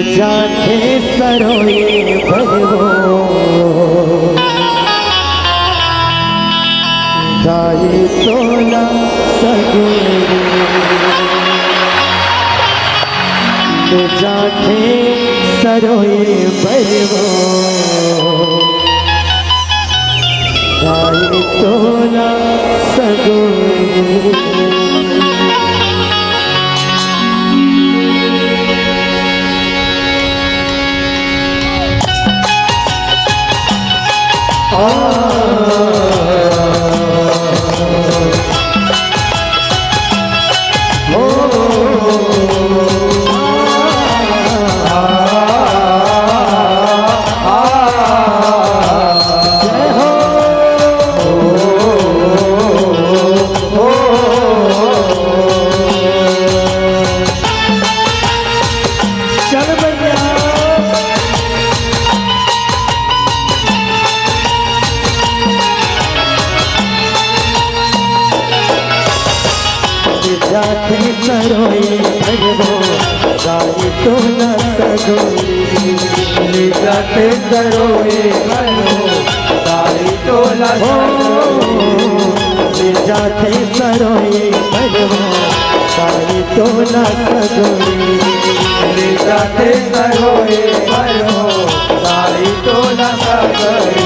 जाते सरोए भरवो गाये तोला सगुरे जाते सरोए भरवो गाये तोला सगुरे जाते सरोए भरवो गाये तोला सगुरे जाते सरोए भरवो गाये तोला सगुरे जाते सरोए भरवो गाये तोला सगुरे जाते सरोए भरवो गाये तोला सगुरे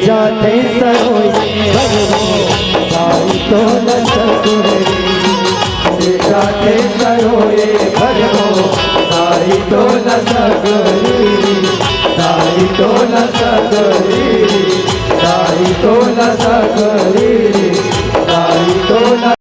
जाते सरोए भरवो गाये तोला सगुरे जाते सरोए भरवो गाये तोला सगुरे गाये तोला सगुरे गाये तोला सगुरे